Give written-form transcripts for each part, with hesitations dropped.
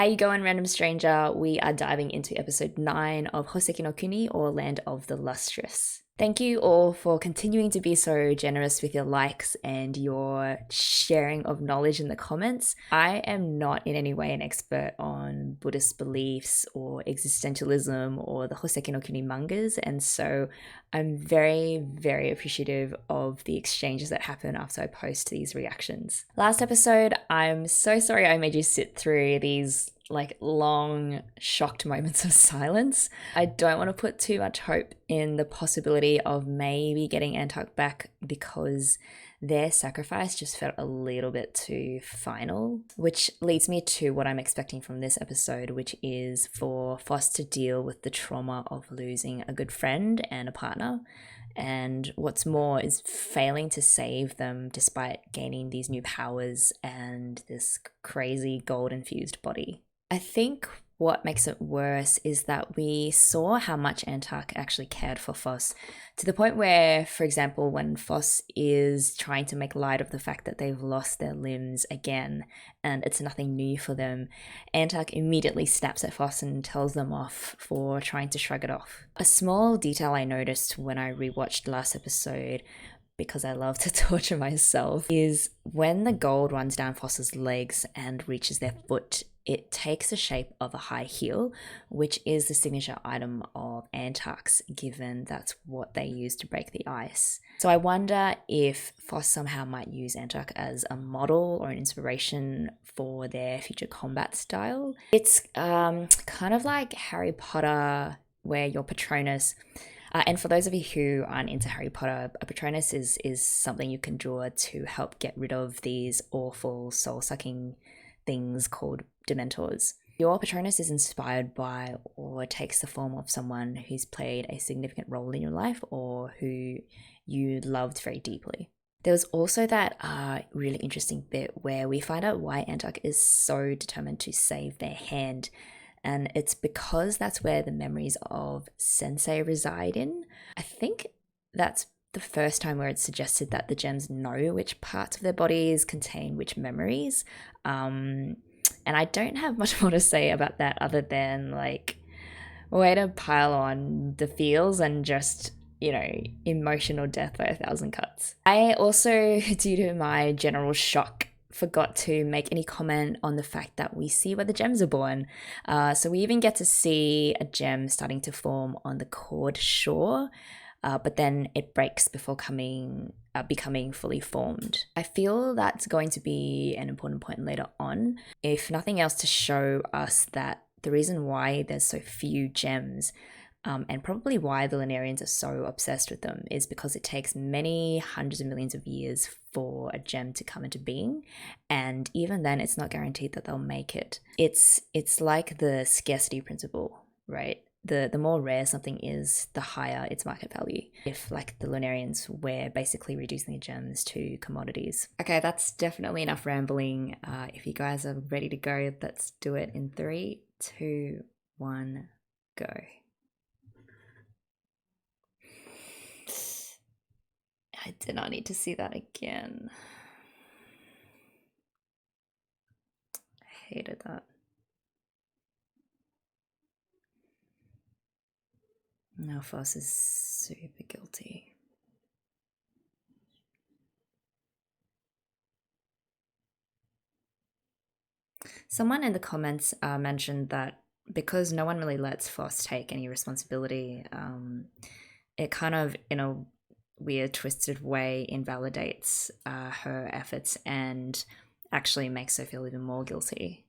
How you going, random stranger? We are diving into episode 9 of Houseki no Kuni, or Land of the Lustrous. Thank you all for continuing to be so generous with your likes and your sharing of knowledge in the comments. I am not in any way an expert on Buddhist beliefs or existentialism or the Houseki no Kuni mangas, and so I'm very, very appreciative of the exchanges that happen after I post these reactions. Last episode, I'm so sorry I made you sit through these long shocked moments of silence. I don't want to put too much hope in the possibility of maybe getting Antarc back because their sacrifice just felt a little bit too final, which leads me to what I'm expecting from this episode, which is for Phos to deal with the trauma of losing a good friend and a partner. And what's more is failing to save them despite gaining these new powers and this crazy gold-infused body. I think what makes it worse is that we saw how much Antarc actually cared for Phos, to the point where, for example, when Phos is trying to make light of the fact that they've lost their limbs again and it's nothing new for them, Antarc immediately snaps at Phos and tells them off for trying to shrug it off. A small detail I noticed when I rewatched last episode, because I love to torture myself, is when the gold runs down Phos's legs and reaches their foot, it takes the shape of a high heel, which is the signature item of Antarc's, given that's what they use to break the ice. So I wonder if Phos somehow might use Antarc as a model or an inspiration for their future combat style. It's kind of like Harry Potter, where your patronus... and for those of you who aren't into Harry Potter, a patronus is something you can draw to help get rid of these awful soul-sucking things called Dementors. Your patronus is inspired by or takes the form of someone who's played a significant role in your life or who you loved very deeply. There was also that really interesting bit where we find out why Antarc is so determined to save their hand. And it's because that's where the memories of Sensei reside in. I think that's the first time where it's suggested that the gems know which parts of their bodies contain which memories. And I don't have much more to say about that other than way to pile on the feels and just, emotional death by 1,000 cuts. I also, due to my general shock, forgot to make any comment on the fact that we see where the gems are born. So we even get to see a gem starting to form on the cord shore, but then it breaks before becoming fully formed. I feel that's going to be an important point later on, if nothing else to show us that the reason why there's so few gems and probably why the Lunarians are so obsessed with them is because it takes many hundreds of millions of years for a gem to come into being, and even then it's not guaranteed that they'll make it. It's like the scarcity principle, right? The more rare something is, the higher its market value. If, like the Lunarians, we're basically reducing the gems to commodities. Okay, that's definitely enough rambling. If you guys are ready to go, let's do it in 3, 2, 1, go. I did not need to see that again. I hated that. Now Phos is super guilty. Someone in the comments mentioned that because no one really lets Phos take any responsibility, it kind of, in a weird, twisted way, invalidates her efforts and actually makes her feel even more guilty.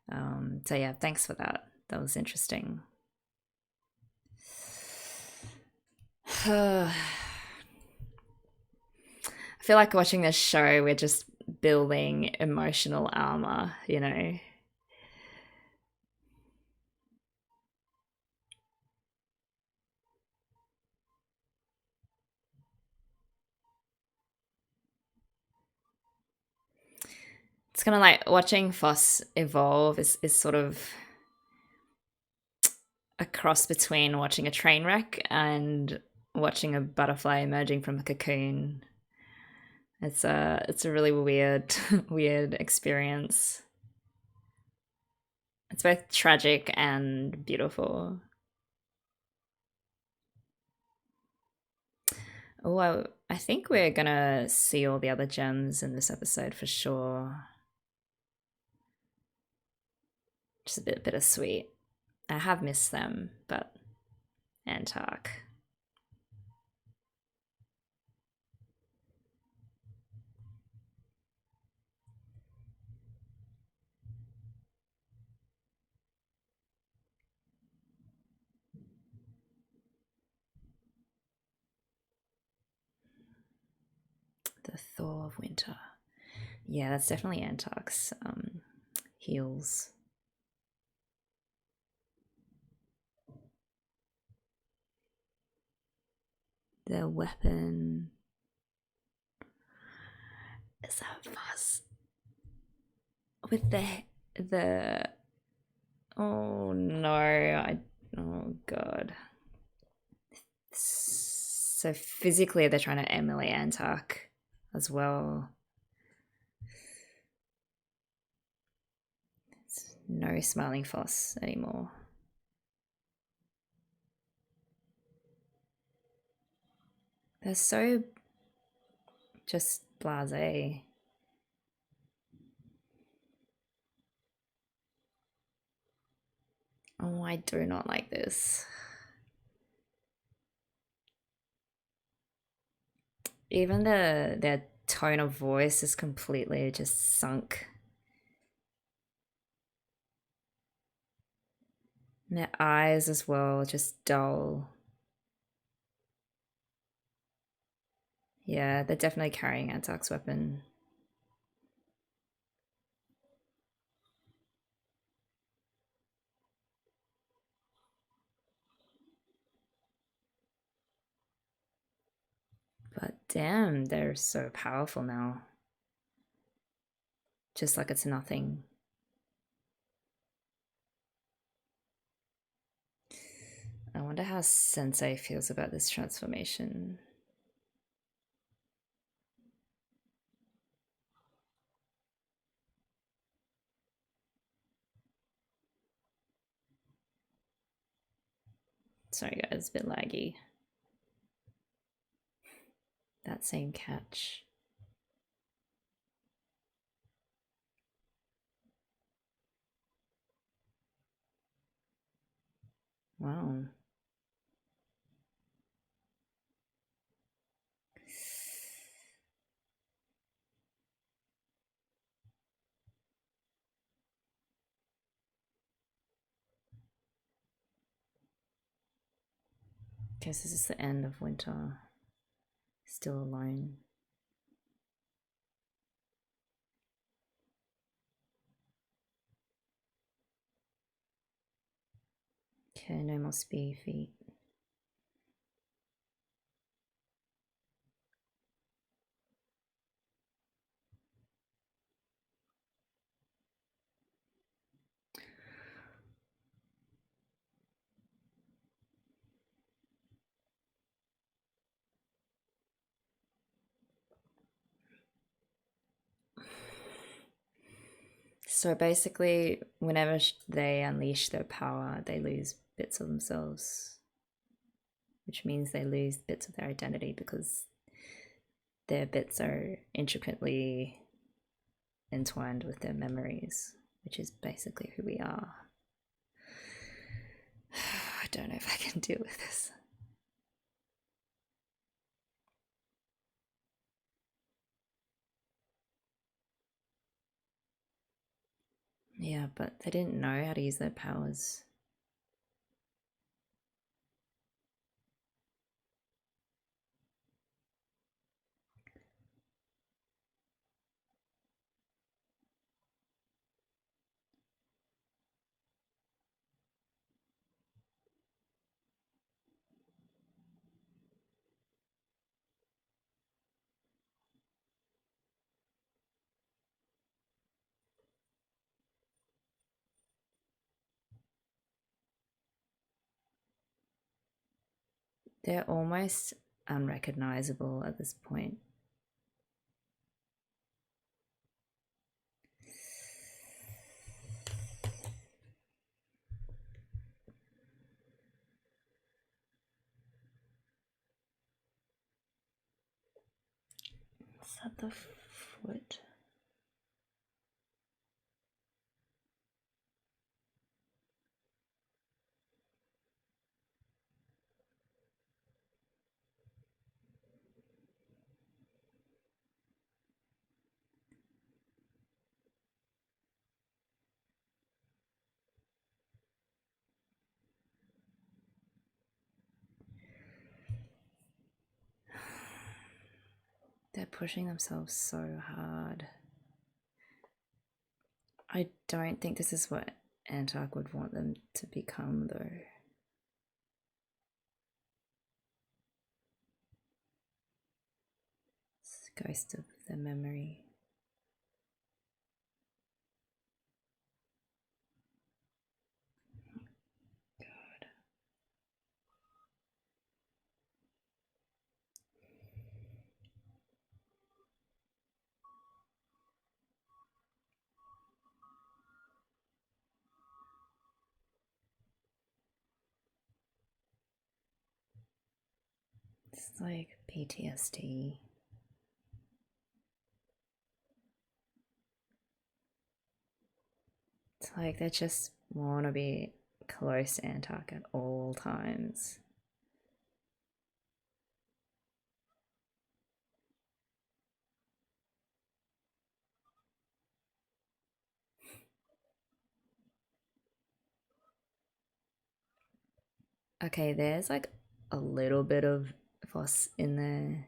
So yeah, thanks for that. That was interesting. I feel like watching this show, we're just building emotional armor, It's kind of like watching Phos evolve is sort of a cross between watching a train wreck and watching a butterfly emerging from a cocoon. It's a really weird experience. It's both tragic and beautiful. Oh, I think we're gonna see all the other gems in this episode for sure. Just a bit bittersweet. I have missed them, but Antarc. The Thaw of Winter. Yeah, that's definitely Antarc's heels. The weapon is that Phos with the oh no, oh god. So physically they're trying to emulate Antarc as well. It's no smiling Phos anymore. They're so just blasé. Oh, I do not like this. Even their tone of voice is completely just sunk. And their eyes as well, just dull. Yeah, they're definitely carrying Antarc's weapon. But damn, they're so powerful now. Just like it's nothing. I wonder how Sensei feels about this transformation. Sorry guys, a bit laggy. That same catch. Wow. Guess this is the end of winter. Still alone. Okay, no more speed feet. So basically, whenever they unleash their power, they lose bits of themselves, which means they lose bits of their identity because their bits are intricately entwined with their memories, which is basically who we are. I don't know if I can deal with this. Yeah, but they didn't know how to use their powers. They're almost unrecognizable at this point. that the foot? They're pushing themselves so hard. I don't think this is what Antarc would want them to become, though. It's the ghost of the memory. God. It's like PTSD. It's like they just want to be close to Antarc at all times. Okay, there's like a little bit of Phos in there.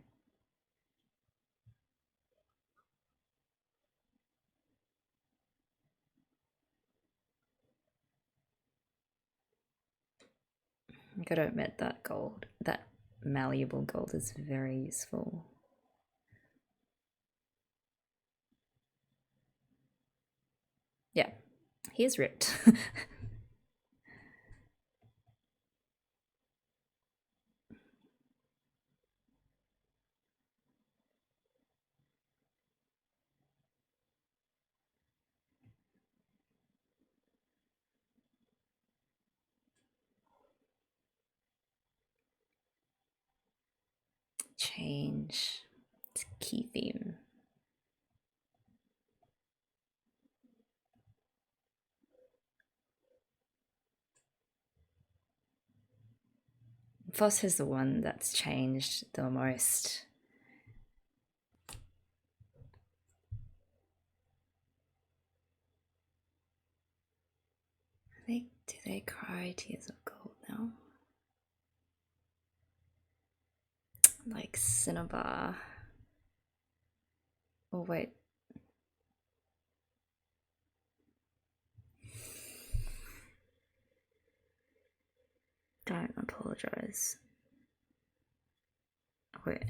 I gotta admit that gold, that malleable gold is very useful. Yeah, he is ripped. Change. It's a key theme. Phos is the one that's changed the most. Do they cry tears of gold now? Like Cinnabar. Oh wait. Don't apologize. Wait.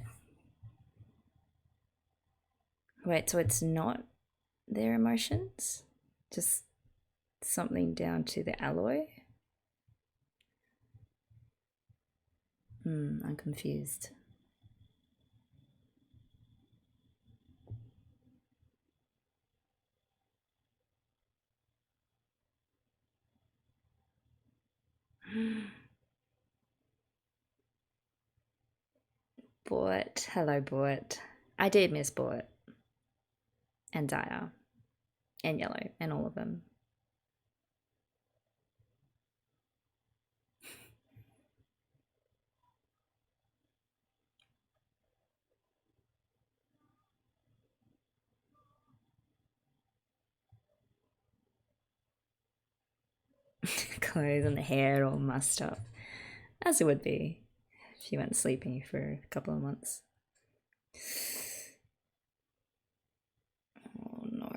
Wait, so it's not their emotions? Just something down to the alloy? I'm confused. Bort. Hello, Bort. I did miss Bort. And Dire. And Yellow. And all of them. Clothes and the hair all mussed up. As it would be if you went sleeping for a couple of months. Oh no.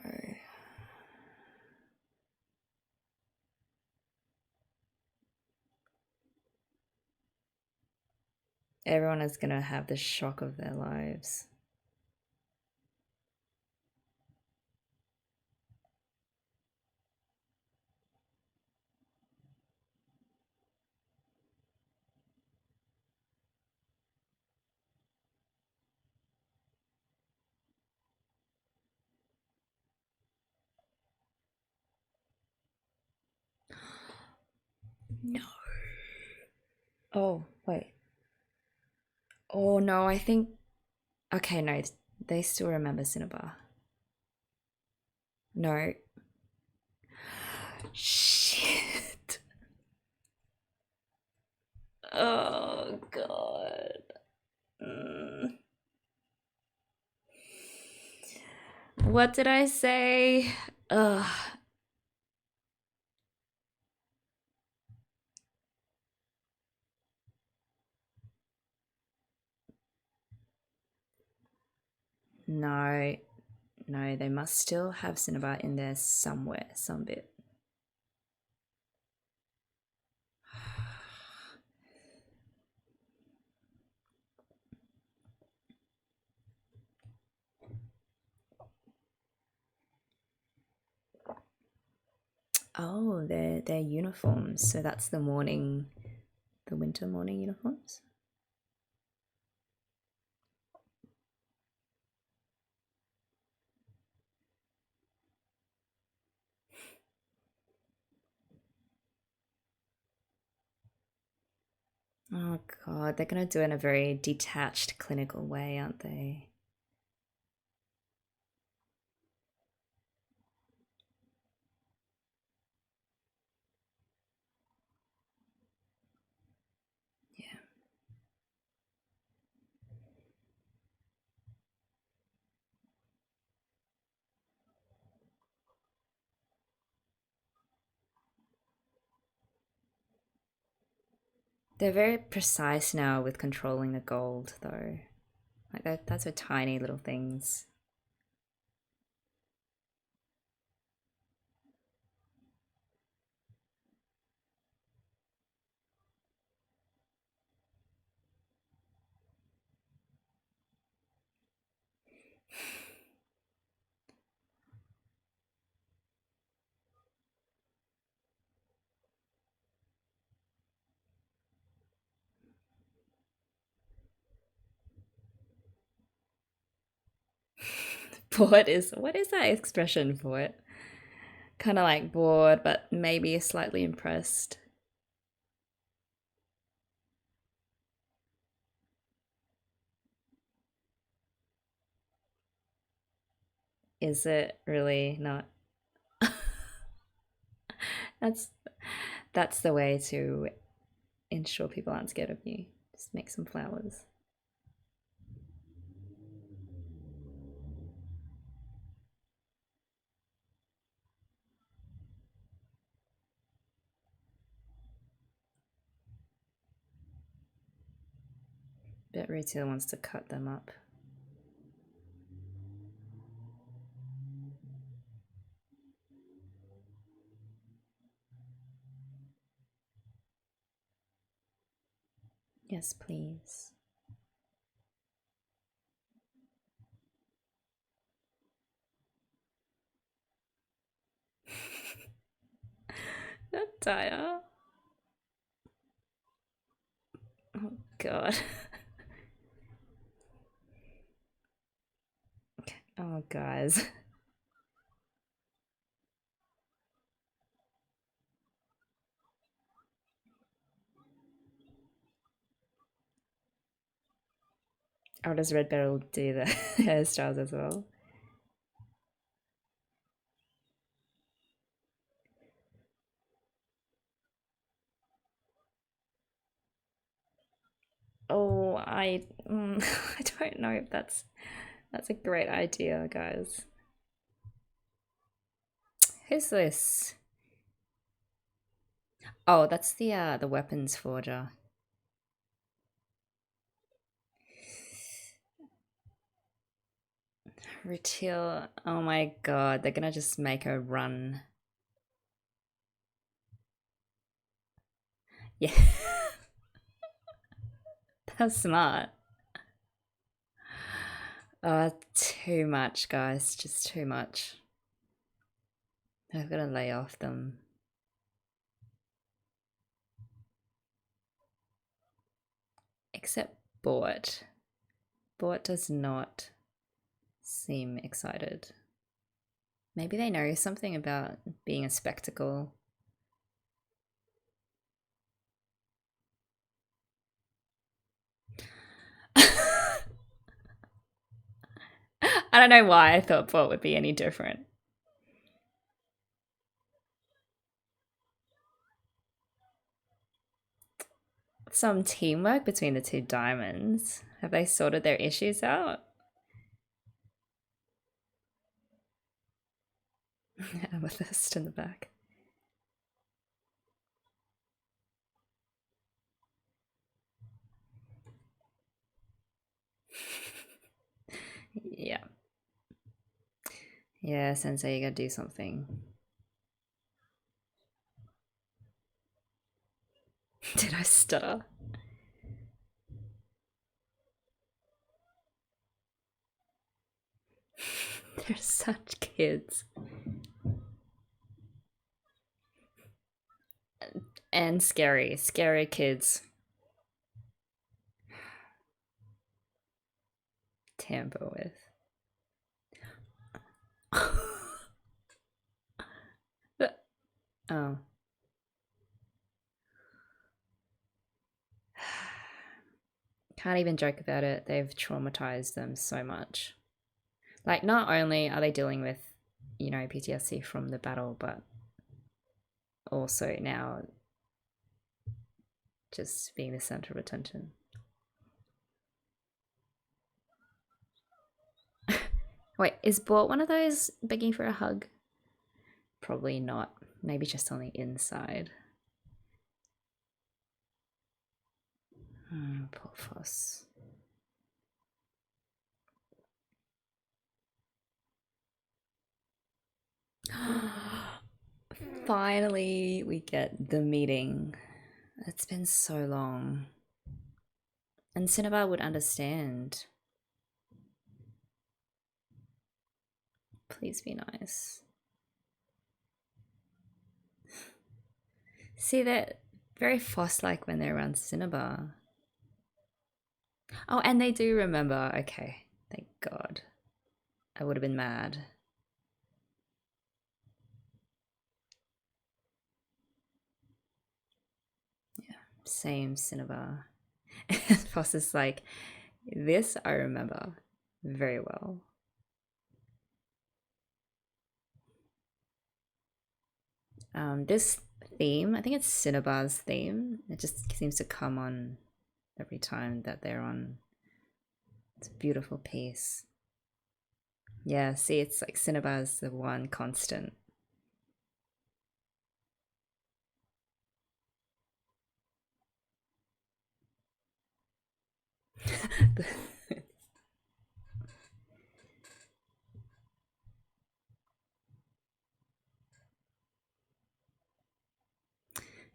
Everyone is gonna have the shock of their lives. No. Oh, wait. Oh no, I think. Okay, no. They still remember Cinnabar. No. Shit. Oh, God. What did I say? Ugh. No. No, they must still have Cinnabar in there somewhere, some bit. Oh, they're uniforms. So that's the winter morning uniforms. Oh God, they're gonna do it in a very detached, clinical way, aren't they? Yeah. They're very precise now with controlling the gold, though. Like that's a tiny little things. What is that expression for it? Kind of like bored, but maybe slightly impressed. Is it really not? That's that's the way to ensure people aren't scared of you. Just make some flowers. Bet Retail wants to cut them up. Yes, please. Tire. Oh God. Oh guys. Oh, does Red Beryl do the hairstyles as well? Oh, I don't know if that's a great idea, guys. Who's this? Oh, that's the weapons forger. Rutil. Oh my God, they're gonna just make her run. Yeah. That's smart. Too much, guys. Just too much. I've got to lay off them. Except Bort. Bort does not seem excited. Maybe they know something about being a spectacle. I don't know why I thought Port would be any different. Some teamwork between the two diamonds. Have they sorted their issues out? Amethyst in the back. Yeah. Yeah, Sensei, you gotta do something. Did I stutter? They're such kids. And scary. Scary kids. Tamper with. Oh. Can't even joke about it. They've traumatized them so much. Like, not only are they dealing with, you know, PTSD from the battle, but also now just being the center of attention. Wait, is Bort one of those begging for a hug? Probably not. Maybe just on the inside. Poor Phos. Finally, we get the meeting. It's been so long. And Cinnabar would understand. Please be nice. See, they're very Phos-like when they're around Cinnabar. Oh, and they do remember. Okay, thank God. I would have been mad. Yeah, same Cinnabar. And Phos is like, this I remember very well. This theme, I think it's Cinnabar's theme. It just seems to come on every time that they're on. It's a beautiful piece. Yeah, see, it's like Cinnabar's the one constant.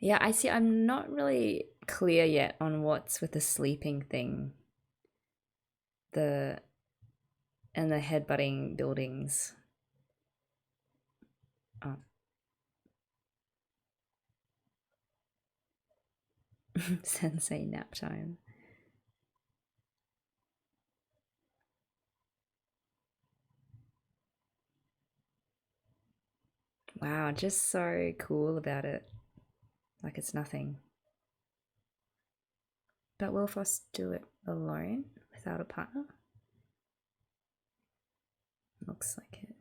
Yeah, I see. I'm not really clear yet on what's with the sleeping thing. And the headbutting buildings. Oh. Sensei nap time. Wow, just so cool about it. Like it's nothing. But will Phos do it alone without a partner? Looks like it.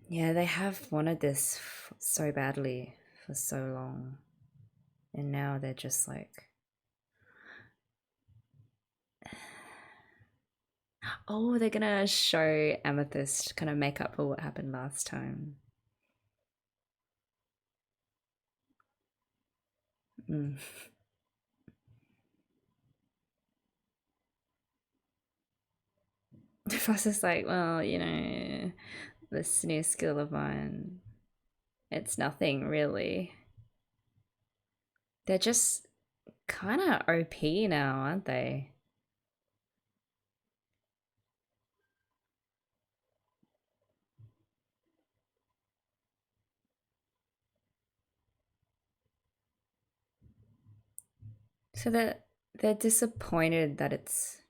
Yeah, they have wanted this so badly for so long. And now they're just like... Oh, they're gonna show Amethyst kind of make up for what happened last time. Phos is like, well, you know, this new skill of mine, it's nothing really. They're just kind of OP now, aren't they? So they're disappointed that it's...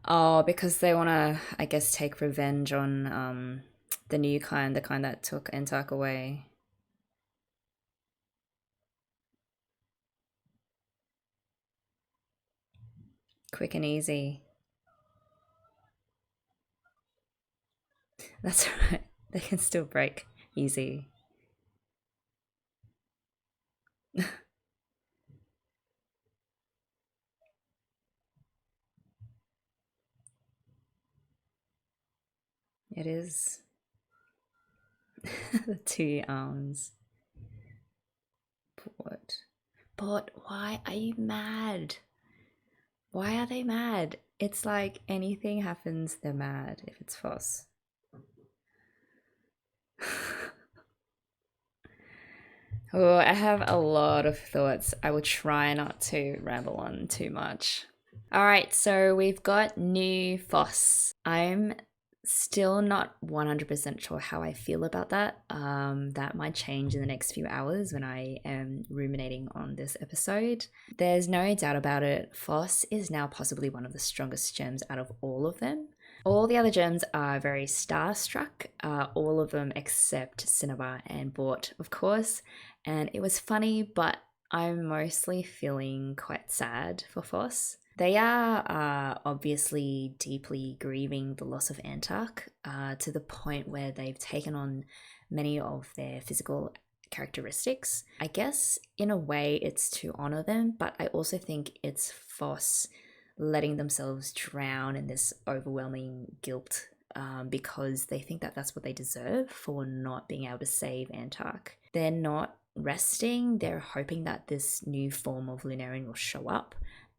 Oh, because they want to, I guess, take revenge on the new kind, the kind that took Antarc away. Quick and easy. That's right. They can still break easy. It is. The two arms. But why are you mad? Why are they mad? It's like anything happens, they're mad if it's Phos. Oh, I have a lot of thoughts. I will try not to ramble on too much. All right, so we've got new Phos. I'm still not 100% sure how I feel about that. That might change in the next few hours when I am ruminating on this episode. There's no doubt about it. Phos is now possibly one of the strongest gems out of all of them. All the other gems are very starstruck, all of them except Cinnabar and Bort, of course. And it was funny, but I'm mostly feeling quite sad for Phos. They are obviously deeply grieving the loss of Antarc to the point where they've taken on many of their physical characteristics. I guess in a way it's to honor them, but I also think it's Phos letting themselves drown in this overwhelming guilt because they think that that's what they deserve for not being able to save Antarc. They're not resting, they're hoping that this new form of Lunarian will show up.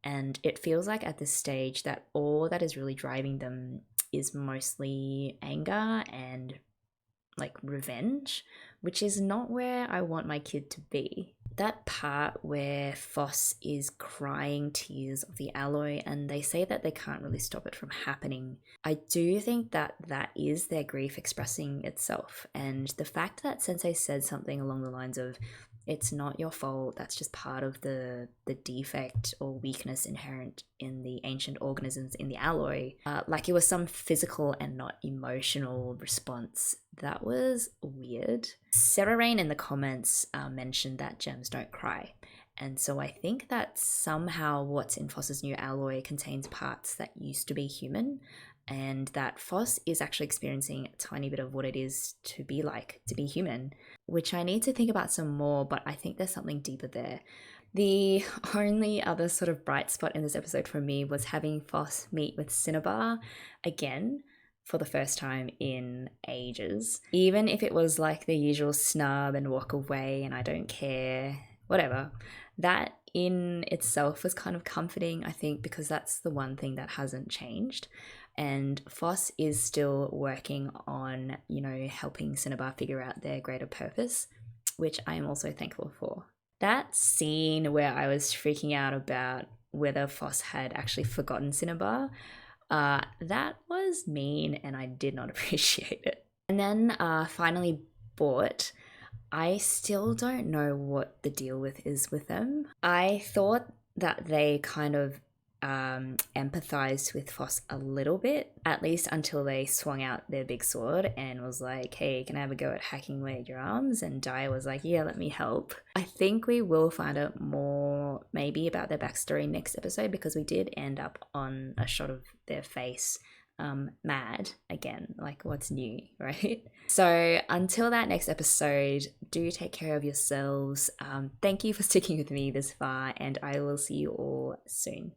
And it feels like at this stage that all that is really driving them is mostly anger and like revenge, which is not where I want my kid to be. That part where Phos is crying tears of the alloy and they say that they can't really stop it from happening, I do think that that is their grief expressing itself. And the fact that Sensei said something along the lines of, it's not your fault, that's just part of the defect or weakness inherent in the ancient organisms in the alloy, like it was some physical and not emotional response. That was weird. Sarah Rain in the comments mentioned that gems don't cry. And so I think that somehow what's in Phos's new alloy contains parts that used to be human, and that Phos is actually experiencing a tiny bit of what it is to be like, to be human, which I need to think about some more, but I think there's something deeper there. The only other sort of bright spot in this episode for me was having Phos meet with Cinnabar again for the first time in ages. Even if it was like the usual snub and walk away and I don't care, whatever, that in itself was kind of comforting, I think, because that's the one thing that hasn't changed. And Phos is still working on, helping Cinnabar figure out their greater purpose, which I am also thankful for. That scene where I was freaking out about whether Phos had actually forgotten Cinnabar, that was mean and I did not appreciate it. And then finally Bort. I still don't know what the deal is with them. I thought that they kind of empathized with Phos a little bit, at least until they swung out their big sword and was like, hey, can I have a go at hacking away at your arms? And Daya was like, yeah, let me help. I think we will find out more maybe about their backstory next episode, because we did end up on a shot of their face mad again, like what's new, right? So until that next episode, do take care of yourselves. Thank you for sticking with me this far, and I will see you all soon.